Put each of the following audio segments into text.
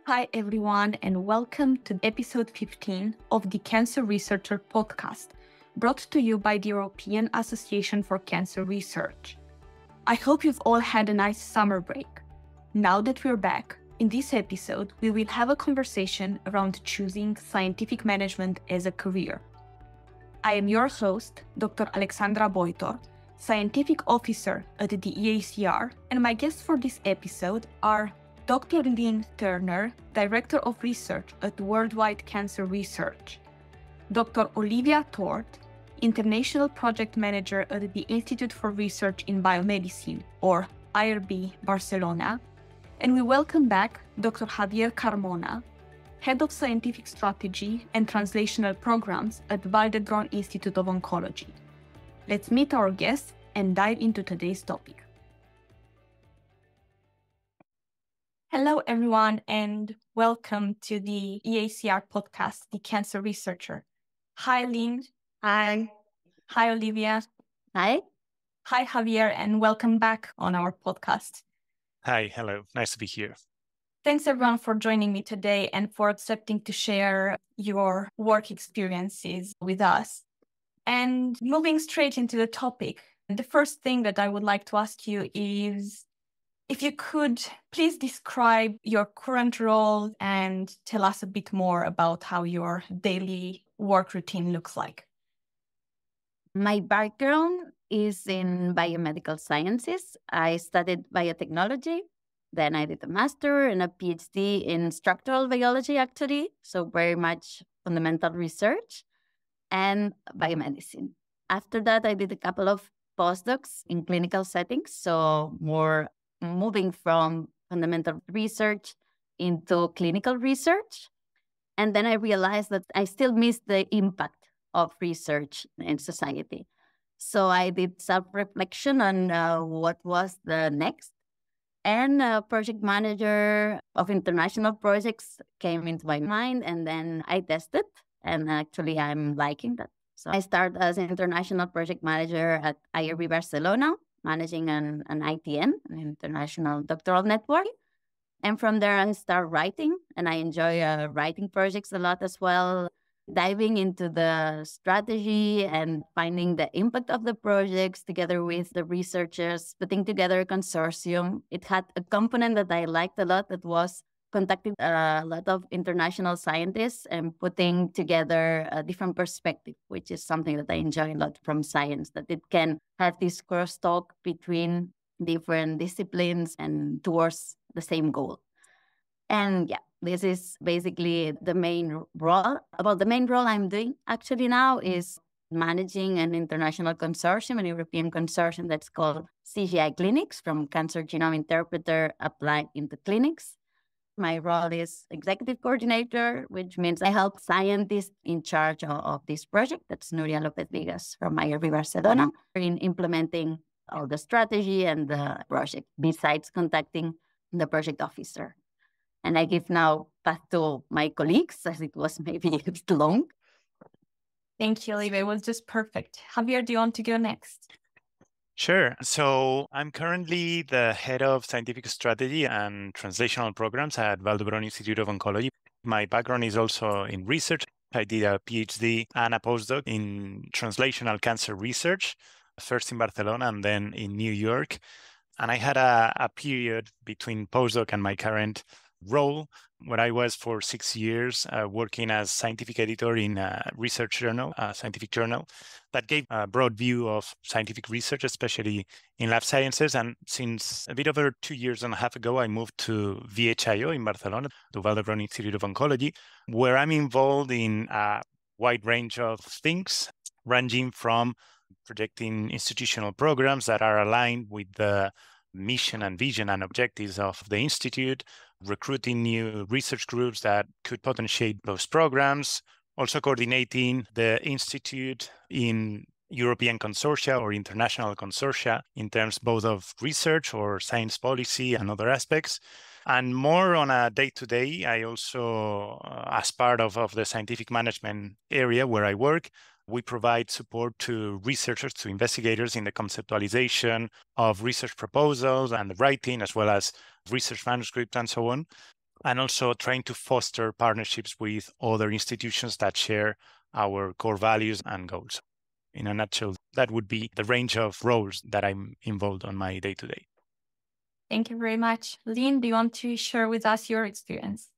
Hi, everyone, and welcome to episode 15 of the Cancer Researcher podcast, brought to you by the European Association for Cancer Research. I hope you've all had a nice summer break. Now that we're back, in this episode, we will have a conversation around choosing scientific management as a career. I am your host, Dr. Alexandra Boitor, Scientific Officer at the EACR, and my guests for this episode are Dr. Lynn Turner, Director of Research at Worldwide Cancer Research, Dr. Olivia Tort, International Project Manager at the Institute for Research in Biomedicine, or IRB Barcelona, and we welcome back Dr. Javier Carmona, Head of Scientific Strategy and Translational Programs at Vall Institute of Oncology. Let's meet our guests and dive into today's topic. Hello, everyone, and welcome to the EACR podcast, The Cancer Researcher. Hi, Lynn. Hi. Hi, Olivia. Hi. Hi, Javier, and welcome back on our podcast. Hi, hello. Nice to be here. Thanks, everyone, for joining me today and for accepting to share your work experiences with us. And moving straight into the topic, the first thing that I would like to ask you is, if you could please describe your current role and tell us a bit more about how your daily work routine looks like. My background is in biomedical sciences. I studied biotechnology. Then I did a master and a PhD in structural biology, actually. So very much fundamental research and biomedicine. After that, I did a couple of postdocs in clinical settings. So more moving from fundamental research into clinical research. And then I realized that I still miss the impact of research in society. So I did self-reflection on what was the next. And project manager of international projects came into my mind, and then I tested, and actually I'm liking that. So I started as an international project manager at IRB Barcelona, managing an ITN, an international doctoral network. And from there, I start writing, and I enjoy writing projects a lot as well, diving into the strategy and finding the impact of the projects together with the researchers, putting together a consortium. It had a component that I liked a lot, that was contacting a lot of international scientists and putting together a different perspective, which is something that I enjoy a lot from science, that it can have this crosstalk between different disciplines and towards the same goal. And yeah, this is basically the main role. About the main role I'm doing actually now is managing an international consortium, an European consortium that's called CGI Clinics, from Cancer Genome Interpreter applied into clinics. My role is executive coordinator, which means I help scientists in charge of this project. That's Nuria Lopez-Vigas from IRB Barcelona, in implementing all the strategy and the project, besides contacting the project officer. And I give now path to my colleagues, as it was maybe a bit long. Thank you, Olivia. It was just perfect. Javier, do you want to go next? Sure. So I'm currently the head of scientific strategy and translational programs at Vall Institute of Oncology. My background is also in research. I did a PhD and a postdoc in translational cancer research, first in Barcelona and then in New York. And I had a period between postdoc and my current role where I was for 6 years working as scientific editor in a research journal, a scientific journal, that gave a broad view of scientific research, especially in life sciences. And since a bit over 2 years and a half ago, I moved to VHIO in Barcelona, to Vall Institute of Oncology, where I'm involved in a wide range of things, ranging from projecting institutional programs that are aligned with the mission and vision and objectives of the Institute, recruiting new research groups that could potentiate those programs, also coordinating the Institute in European consortia or international consortia in terms both of research or science policy and other aspects. And more on a day-to-day, I also, as part of the scientific management area where I work, we provide support to researchers, to investigators in the conceptualization of research proposals and the writing, as well as research manuscripts and so on. and also trying to foster partnerships with other institutions that share our core values and goals. In a nutshell, that would be the range of roles that I'm involved on my day-to-day. Thank you very much. Lynn, do you want to share with us your experience?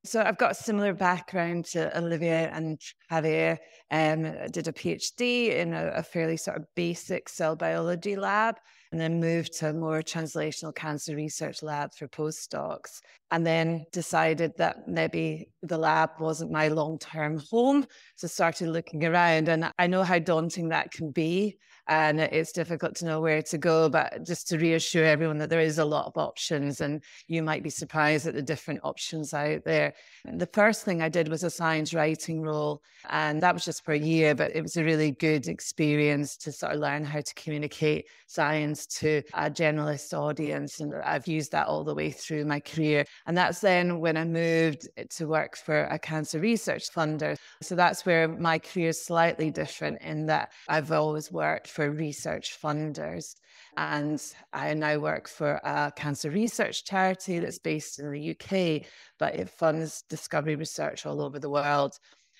So I've got a similar background to Olivia and Javier. I did a PhD in a fairly sort of basic cell biology lab, and then moved to a more translational cancer research lab for postdocs. And then decided that maybe the lab wasn't my long-term home. So started looking around, and I know how daunting that can be. And it's difficult to know where to go, but just to reassure everyone that there is a lot of options, and you might be surprised at the different options out there. The first thing I did was a science writing role, and that was just for a year, but it was a really good experience to sort of learn how to communicate science to a generalist audience. And I've used that all the way through my career. And that's then when I moved to work for a cancer research funder. So that's where my career is slightly different, in that I've always worked for research funders. And I now work for a cancer research charity that's based in the UK, but it funds discovery research all over the world.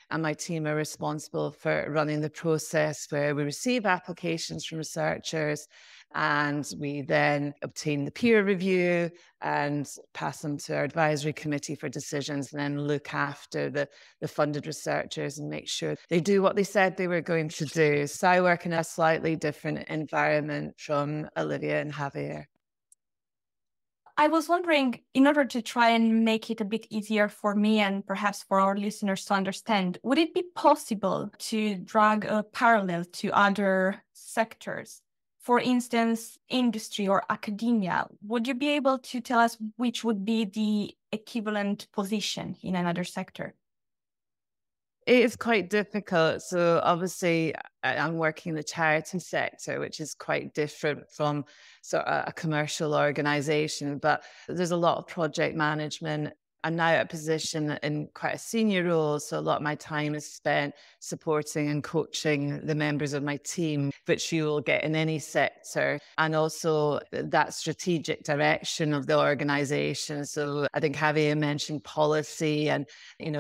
And my team are responsible for running the process where we receive applications from researchers, and we then obtain the peer review and pass them to our advisory committee for decisions, and then look after the funded researchers and make sure they do what they said they were going to do. So I work in a slightly different environment from Olivia and Javier. I was wondering, in order to try and make it a bit easier for me and perhaps for our listeners to understand, would it be possible to drag a parallel to other sectors? For instance, industry or academia. Would you be able to tell us which would be the equivalent position in another sector? It is quite difficult. So obviously I'm working in the charity sector, which is quite different from sort of a commercial organization, but there's a lot of project management. I'm now at a position in quite a senior role, so a lot of my time is spent supporting and coaching the members of my team, which you will get in any sector, and also that strategic direction of the organization. So I think Javier mentioned policy and,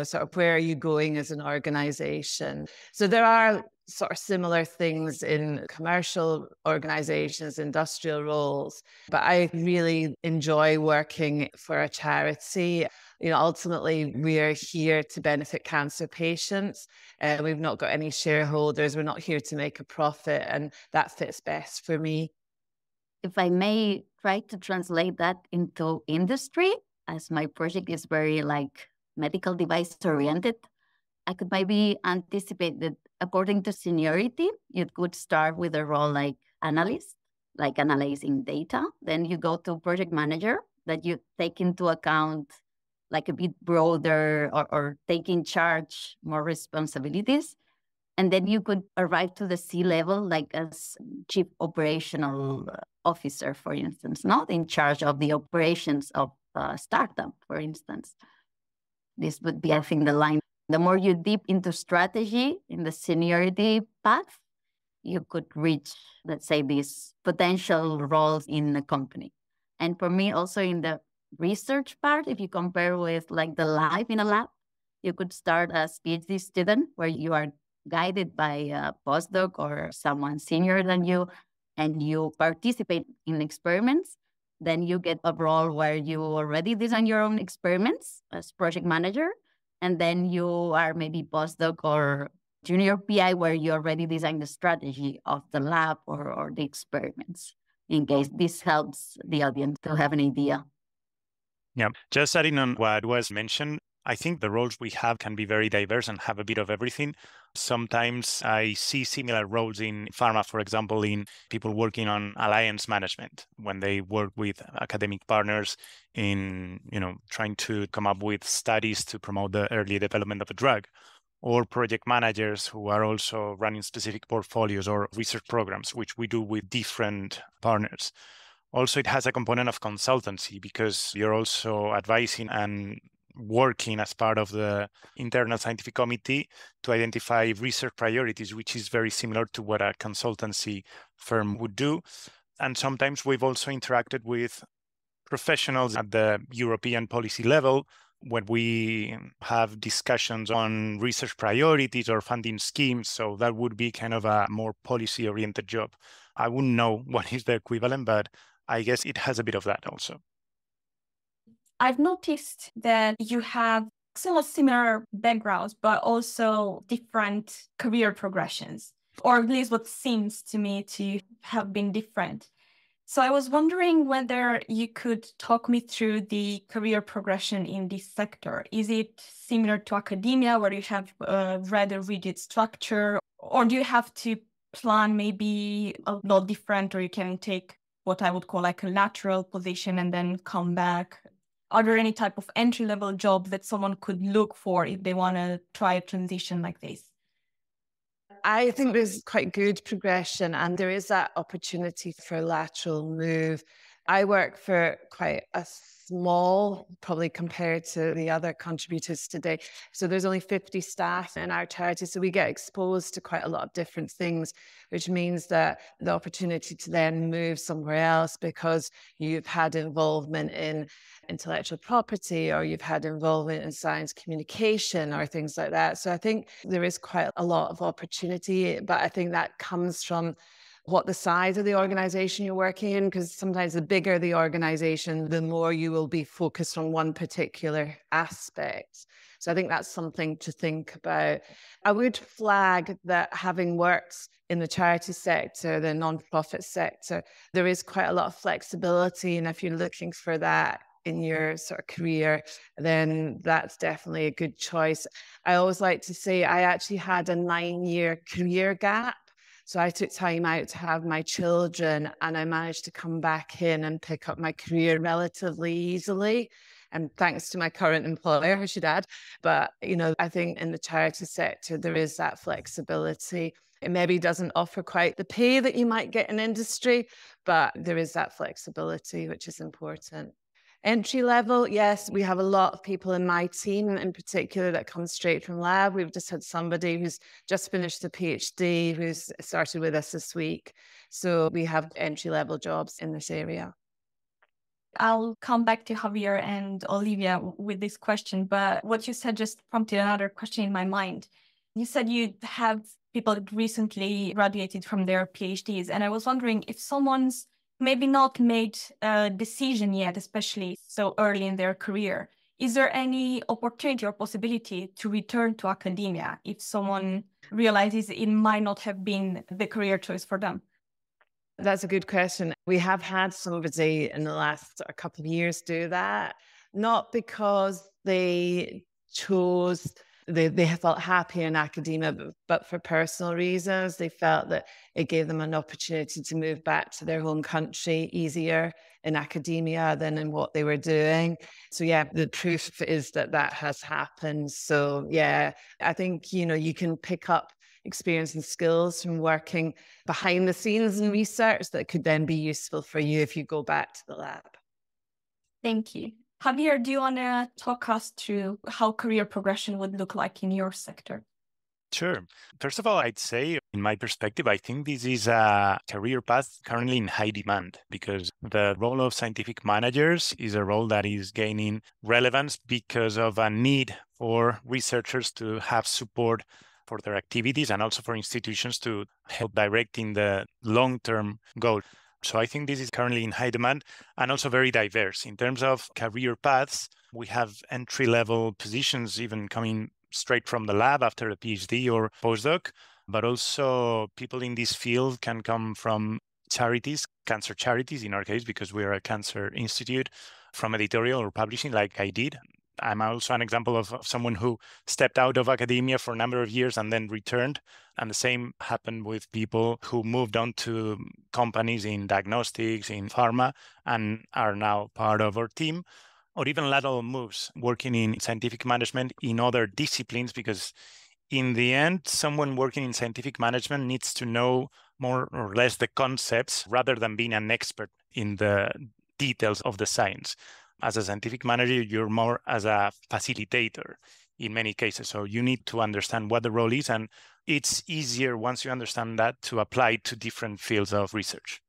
sort of where are you going as an organization. So there are sort of similar things in commercial organizations, industrial roles, but I really enjoy working for a charity. Ultimately, we are here to benefit cancer patients. We've not got any shareholders. We're not here to make a profit, and that fits best for me. If I may try to translate that into industry, as my project is very medical device oriented, I could maybe anticipate that according to seniority, you could start with a role like analyst, like analyzing data. Then you go to project manager, that you take into account like a bit broader or take in charge more responsibilities. And then you could arrive to the C-level, like as chief operational officer, for instance, not in charge of the operations of a startup, for instance. This would be, I think, the line. The more you deep into strategy in the seniority path, you could reach, let's say, these potential roles in the company. And for me, also in the research part, if you compare with the life in a lab, you could start as PhD student where you are guided by a postdoc or someone senior than you, and you participate in experiments. Then you get a role where you already design your own experiments as project manager. And then you are maybe postdoc or junior PI where you already design the strategy of the lab or the experiments, in case this helps the audience to have an idea. Yeah, just adding on what was mentioned, I think the roles we have can be very diverse and have a bit of everything. Sometimes I see similar roles in pharma, for example, in people working on alliance management, when they work with academic partners in, trying to come up with studies to promote the early development of a drug, or project managers who are also running specific portfolios or research programs, which we do with different partners. Also, it has a component of consultancy because you're also advising and working as part of the internal scientific committee to identify research priorities, which is very similar to what a consultancy firm would do. And sometimes we've also interacted with professionals at the European policy level, when we have discussions on research priorities or funding schemes. So that would be kind of a more policy-oriented job. I wouldn't know what is the equivalent, but I guess it has a bit of that also. I've noticed that you have somewhat similar backgrounds, but also different career progressions, or at least what seems to me to have been different. So I was wondering whether you could talk me through the career progression in this sector. Is it similar to academia, where you have a rather rigid structure, or do you have to plan maybe a lot different, or you can take what I would call like a lateral position and then come back? Are there any type of entry-level job that someone could look for if they want to try a transition like this? I think there's quite good progression, and there is that opportunity for lateral move. I work for quite a small, probably compared to the other contributors today. So there's only 50 staff in our charity. So we get exposed to quite a lot of different things, which means that the opportunity to then move somewhere else because you've had involvement in intellectual property, or you've had involvement in science communication or things like that. So I think there is quite a lot of opportunity, but I think that comes from what the size of the organization you're working in, because sometimes the bigger the organization, the more you will be focused on one particular aspect. So I think that's something to think about. I would flag that having worked in the charity sector, the nonprofit sector, there is quite a lot of flexibility. And if you're looking for that in your sort of career, then that's definitely a good choice. I always like to say I actually had a 9-year career gap. So I took time out to have my children, and I managed to come back in and pick up my career relatively easily. And thanks to my current employer, I should add. But, I think in the charity sector, there is that flexibility. It maybe doesn't offer quite the pay that you might get in industry, but there is that flexibility, which is important. Entry level, yes, we have a lot of people in my team in particular that come straight from lab. We've just had somebody who's just finished a PhD who's started with us this week. So we have entry level jobs in this area. I'll come back to Javier and Olivia with this question, but what you said just prompted another question in my mind. You said you have people that recently graduated from their PhDs, and I was wondering if someone's maybe not made a decision yet, especially so early in their career, is there any opportunity or possibility to return to academia if someone realizes it might not have been the career choice for them? That's a good question. We have had somebody in the last couple of years do that, not because they chose, they felt happy in academia, but for personal reasons. They felt that it gave them an opportunity to move back to their home country easier in academia than in what they were doing. So yeah, the proof is that that has happened. So yeah, I think, you can pick up experience and skills from working behind the scenes in research that could then be useful for you if you go back to the lab. Thank you. Javier, do you want to talk us through how career progression would look like in your sector? Sure. First of all, I'd say, in my perspective, I think this is a career path currently in high demand because the role of scientific managers is a role that is gaining relevance because of a need for researchers to have support for their activities and also for institutions to help directing the long-term goal. So I think this is currently in high demand and also very diverse. In terms of career paths, we have entry-level positions even coming straight from the lab after a PhD or postdoc, but also people in this field can come from charities, cancer charities in our case, because we're a cancer institute, from editorial or publishing like I did. I'm also an example of someone who stepped out of academia for a number of years and then returned. And the same happened with people who moved on to companies in diagnostics, in pharma, and are now part of our team. Or even lateral moves, working in scientific management in other disciplines, because in the end, someone working in scientific management needs to know more or less the concepts rather than being an expert in the details of the science. As a scientific manager, you're more as a facilitator in many cases. So you need to understand what the role is, and it's easier once you understand that to apply to different fields of research.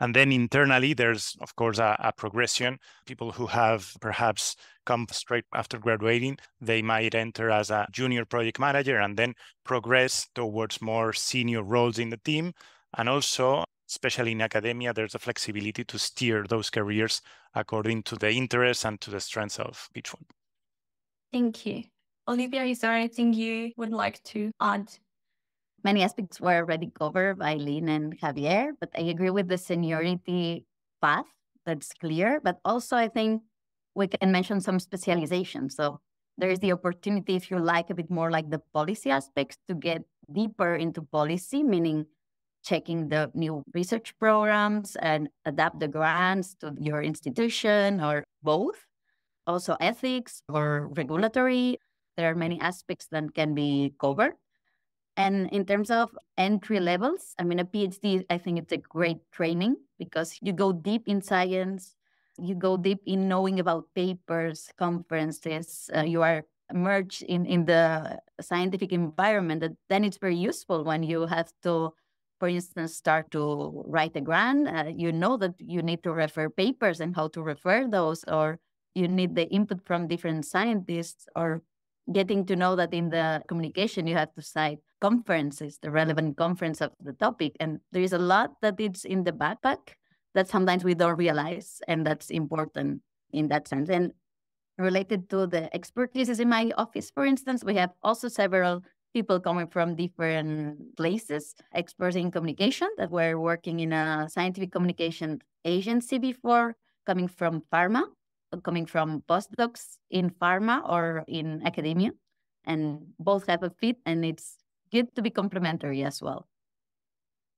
And then internally, there's, of course, a progression. People who have perhaps come straight after graduating, they might enter as a junior project manager and then progress towards more senior roles in the team. And also, especially in academia, there's a flexibility to steer those careers according to the interests and to the strengths of each one. Thank you. Olivia, is there anything you would like to add? Many aspects were already covered by Lynn and Javier, but I agree with the seniority path. That's clear. But also, I think we can mention some specialization. So there is the opportunity, if you like, a bit more like the policy aspects, to get deeper into policy, meaning checking the new research programs and adapt the grants to your institution or both. Also ethics or regulatory. There are many aspects that can be covered. And in terms of entry levels, I mean, a PhD, I think it's a great training because you go deep in science, you go deep in knowing about papers, conferences, you are immersed in the scientific environment. That then it's very useful when you have to, for instance, start to write a grant. You know that you need to refer papers and how to refer those, or you need the input from different scientists, or getting to know that in the communication you have to cite conferences, the relevant conference of the topic. And there is a lot that it's in the backpack that sometimes we don't realize, and that's important in that sense. And related to the expertise in my office, for instance, we have also several people coming from different places, experts in communication that were working in a scientific communication agency before, coming from pharma, coming from postdocs in pharma or in academia, and both have a fit, and it's good to be complementary as well.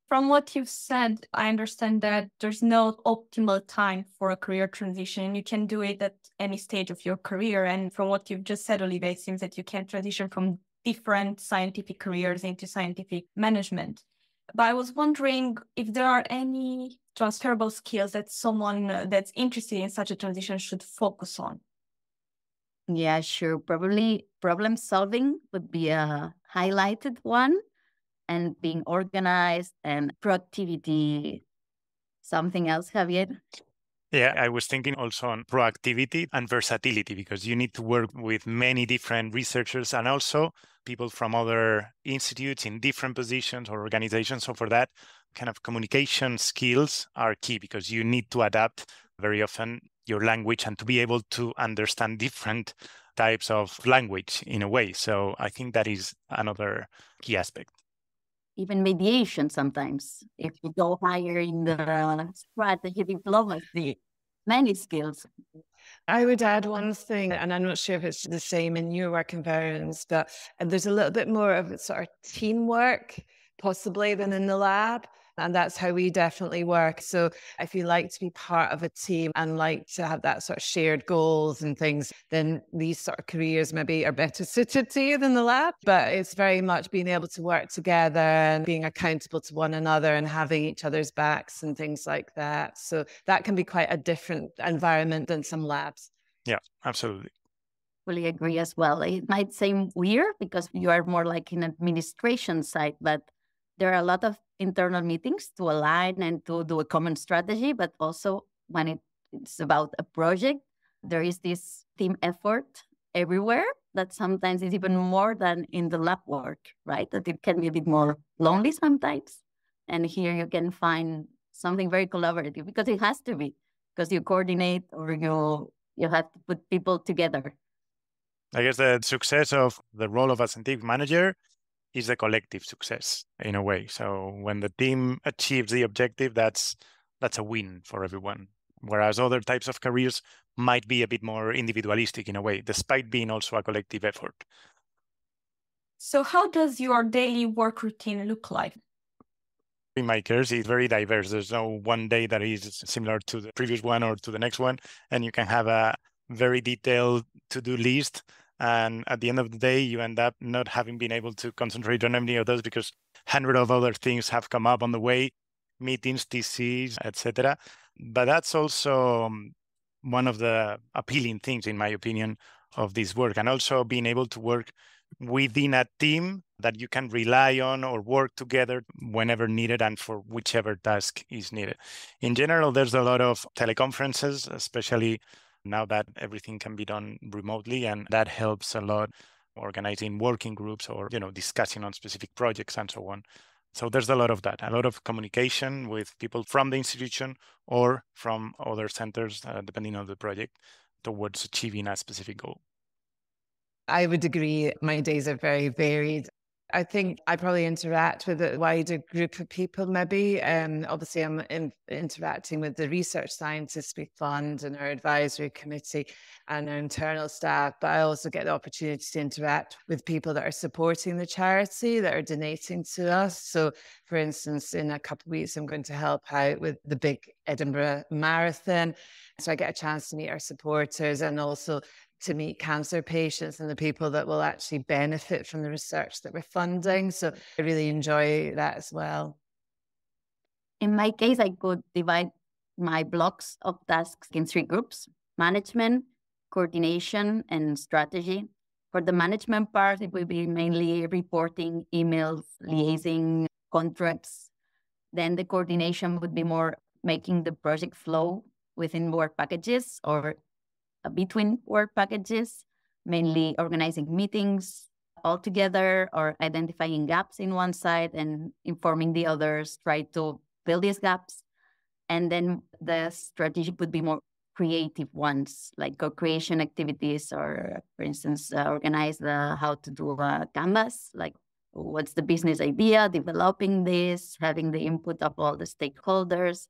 From what you've said, I understand that there's no optimal time for a career transition. You can do it at any stage of your career. And from what you've just said, Olivia, it seems that you can transition from different scientific careers into scientific management. But I was wondering if there are any transferable skills that someone that's interested in such a transition should focus on. Yeah, sure. Probably problem solving would be a highlighted one, and being organized and proactivity. Something else, Javier? Yeah, I was thinking also on proactivity and versatility, because you need to work with many different researchers and also people from other institutes in different positions or organizations. So for that, kind of communication skills are key, because you need to adapt very often your language and to be able to understand different types of language in a way. So I think that is another key aspect. Even mediation sometimes, if you go higher in the strategy diplomacy, many skills. I would add one thing, and I'm not sure if it's the same in your work environments, but there's a little bit more of sort of teamwork possibly than in the lab. And that's how we definitely work. So if you like to be part of a team and like to have that sort of shared goals and things, then these sort of careers maybe are better suited to you than the lab. But it's very much being able to work together and being accountable to one another and having each other's backs and things like that. So that can be quite a different environment than some labs. Yeah, absolutely. Fully agree as well. It might seem weird because you are more like in administration side, but there are a lot of internal meetings to align and to do a common strategy, but also when it's about a project, there is this team effort everywhere that sometimes is even more than in the lab work, right? That it can be a bit more lonely sometimes. And here you can find something very collaborative, because it has to be, because you coordinate or you have to put people together. I guess the success of the role of a scientific manager is a collective success in a way. So when the team achieves the objective, that's a win for everyone. Whereas other types of careers might be a bit more individualistic in a way, despite being also a collective effort. So how does your daily work routine look like? In my case, it's very diverse. There's no one day that is similar to the previous one or to the next one. And you can have a very detailed to-do list. And at the end of the day, you end up not having been able to concentrate on any of those because hundreds of other things have come up on the way, meetings, TCs, etc. But that's also one of the appealing things, in my opinion, of this work. And also being able to work within a team that you can rely on or work together whenever needed and for whichever task is needed. In general, there's a lot of teleconferences, especially now that everything can be done remotely, and that helps a lot organizing working groups or discussing on specific projects and so on. So there's a lot of that, a lot of communication with people from the institution or from other centers, depending on the project, towards achieving a specific goal. I would agree. My days are very varied. I think I probably interact with a wider group of people, maybe. Obviously, I'm interacting with the research scientists we fund and our advisory committee and our internal staff, but I also get the opportunity to interact with people that are supporting the charity, that are donating to us. So, for instance, in a couple of weeks, I'm going to help out with the big Edinburgh Marathon. So I get a chance to meet our supporters and also to meet cancer patients and the people that will actually benefit from the research that we're funding. So I really enjoy that as well. In my case, I could divide my blocks of tasks in 3 groups: management, coordination, and strategy. For the management part, it will be mainly reporting, emails, liaising, contracts. Then the coordination would be more making the project flow within work packages or between work packages, mainly organizing meetings all together or identifying gaps in one side and informing the others, try to fill these gaps. And then the strategic would be more creative ones, like co-creation activities, or for instance, organize how to do a canvas, like what's the business idea, developing this, having the input of all the stakeholders,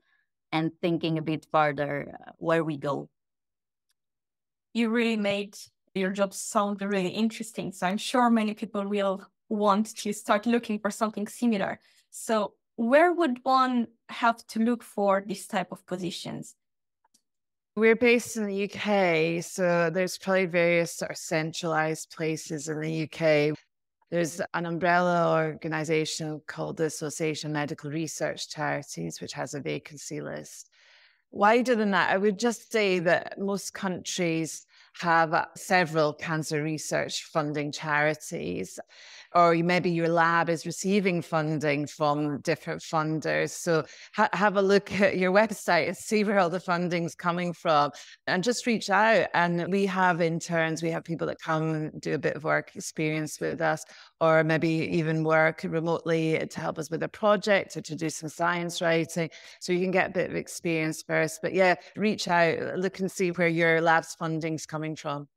and thinking a bit further where we go. You really made your job sound really interesting. So I'm sure many people will want to start looking for something similar. So where would one have to look for this type of positions? We're based in the UK, so there's probably various sort of centralized places in the UK. There's an umbrella organization called the Association of Medical Research Charities, which has a vacancy list. Wider than that, I would just say that most countries have several cancer research funding charities, or maybe your lab is receiving funding from different funders. So have a look at your website and see where all the funding's coming from and just reach out. And we have interns, we have people that come and do a bit of work experience with us, or maybe even work remotely to help us with a project or to do some science writing. So you can get a bit of experience first. But yeah, reach out, look and see where your lab's funding's coming from.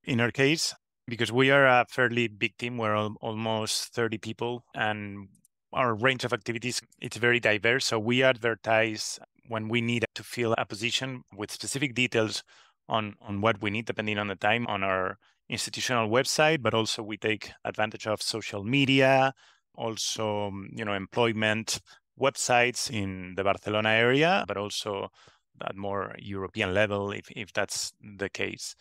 In our case, because we are a fairly big team, we're almost 30 people, and our range of activities, it's very diverse. So we advertise when we need to fill a position with specific details on what we need, depending on the time, on our institutional website, but also we take advantage of social media, also, employment websites in the Barcelona area, but also at more European level, if that's the case.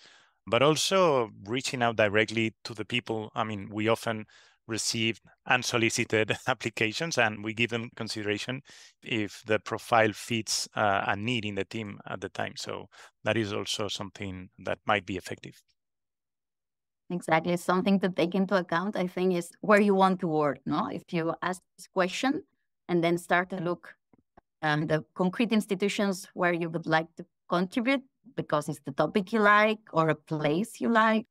But also reaching out directly to the people. I mean, we often receive unsolicited applications and we give them consideration if the profile fits a need in the team at the time. So that is also something that might be effective. Exactly. Something to take into account, I think, is where you want to work. No, if you ask this question and then start to look at the concrete institutions where you would like to contribute because it's the topic you like or a place you like,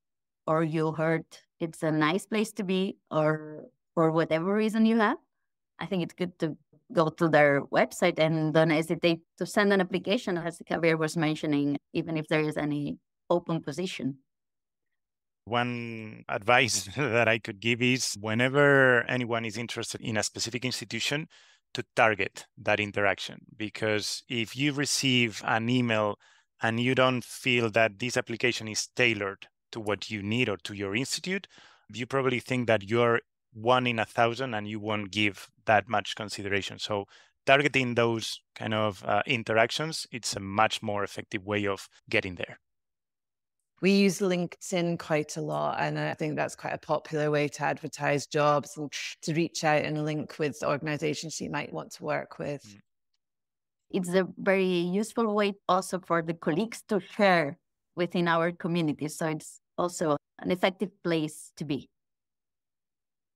or you heard it's a nice place to be, or for whatever reason you have, I think it's good to go to their website and don't hesitate to send an application, as Javier was mentioning, even if there is any open position. One advice that I could give is whenever anyone is interested in a specific institution, to target that interaction. Because if you receive an email and you don't feel that this application is tailored to what you need or to your institute, you probably think that you're 1 in 1,000 and you won't give that much consideration. So targeting those kind of interactions, it's a much more effective way of getting there. We use LinkedIn quite a lot, and I think that's quite a popular way to advertise jobs and to reach out and link with organizations you might want to work with. It's a very useful way also for the colleagues to share within our community. So it's also an effective place to be.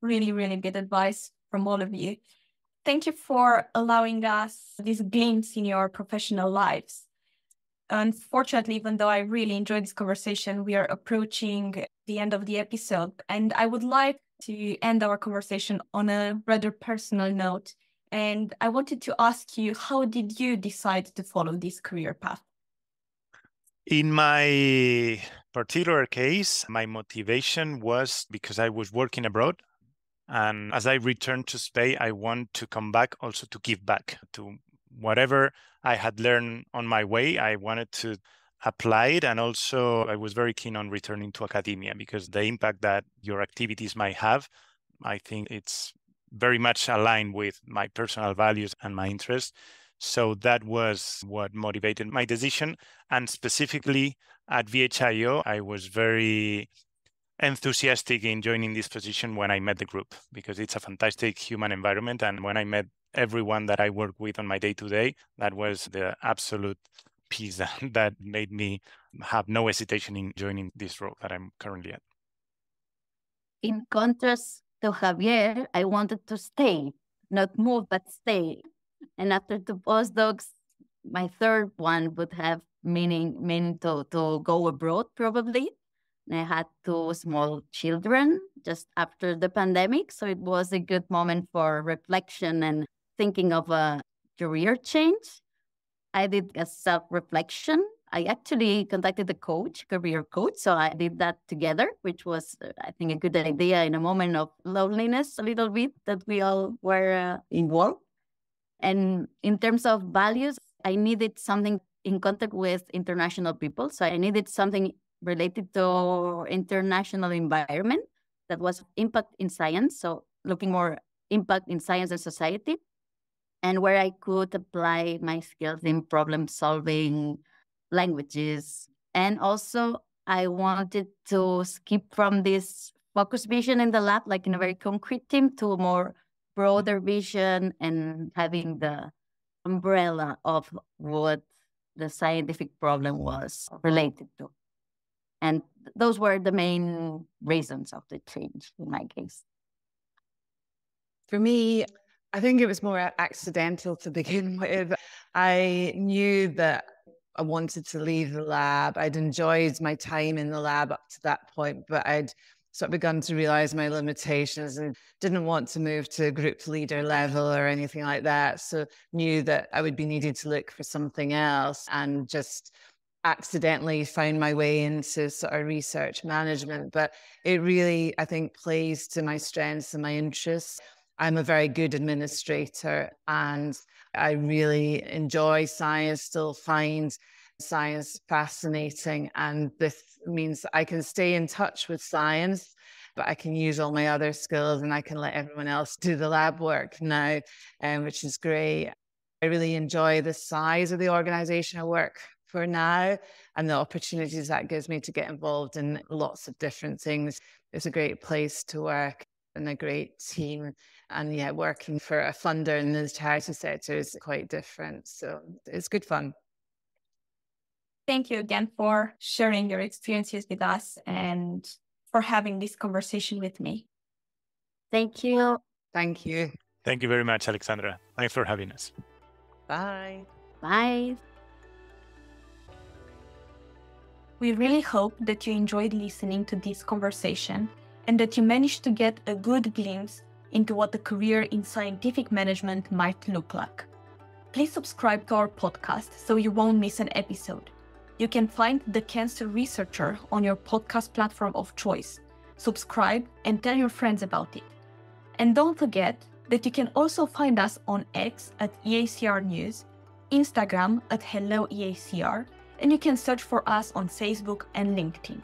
Really, really good advice from all of you. Thank you for allowing us this glimpse in your professional lives. Unfortunately, even though I really enjoyed this conversation, we are approaching the end of the episode, and I would like to end our conversation on a rather personal note. And I wanted to ask you, how did you decide to follow this career path? In my particular case, my motivation was because I was working abroad. And as I returned to Spain, I want to come back also to give back to whatever I had learned on my way. I wanted to apply it. And also I was very keen on returning to academia because the impact that your activities might have, I think it's very much aligned with my personal values and my interests. So that was what motivated my decision. And specifically at VHIO, I was very enthusiastic in joining this position when I met the group, because it's a fantastic human environment. And when I met everyone that I work with on my day-to-day, that was the absolute piece that made me have no hesitation in joining this role that I'm currently at. In contrast to Javier, I wanted to stay, not move, but stay. And after the postdocs, my third one would have meaning to go abroad, probably. And I had 2 small children just after the pandemic. So it was a good moment for reflection and thinking of a career change. I did a self-reflection. I actually contacted a coach, career coach. So I did that together, which was, I think, a good idea in a moment of loneliness, a little bit, that we all were involved. And in terms of values, I needed something in contact with international people. So I needed something related to international environment that was impact in science. So looking more impact in science and society, and where I could apply my skills in problem solving, languages. And also I wanted to skip from this focus vision in the lab, like in a very concrete team, to a more broader vision and having the umbrella of what the scientific problem was related to. And those were the main reasons of the change in my case. For me, I think it was more accidental to begin with. I knew that I wanted to leave the lab. I'd enjoyed my time in the lab up to that point, but I'd sort of begun to realize my limitations and didn't want to move to group leader level or anything like that. So knew that I would be needed to look for something else, and just accidentally found my way into sort of research management. But it really, I think, plays to my strengths and my interests. I'm a very good administrator, and I really enjoy science, still find science fascinating. And this means I can stay in touch with science, but I can use all my other skills and I can let everyone else do the lab work now, which is great. I really enjoy the size of the organization I work for now and the opportunities that gives me to get involved in lots of different things. It's a great place to work and a great team. And yeah, working for a funder in the charity sector is quite different. So it's good fun. Thank you again for sharing your experiences with us and for having this conversation with me. Thank you. Thank you. Thank you very much, Alexandra. Thanks for having us. Bye. Bye. We really hope that you enjoyed listening to this conversation and that you managed to get a good glimpse into what a career in scientific management might look like. Please subscribe to our podcast so you won't miss an episode. You can find The Cancer Researcher on your podcast platform of choice. Subscribe and tell your friends about it. And don't forget that you can also find us on X at EACR News, Instagram at HelloEACR, and you can search for us on Facebook and LinkedIn.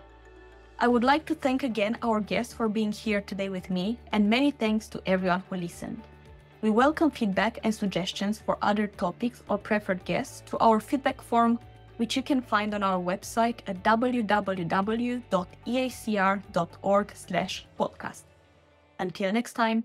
I would like to thank again our guests for being here today with me, and many thanks to everyone who listened. We welcome feedback and suggestions for other topics or preferred guests to our feedback form, which you can find on our website at www.eacr.org/podcast. Until next time.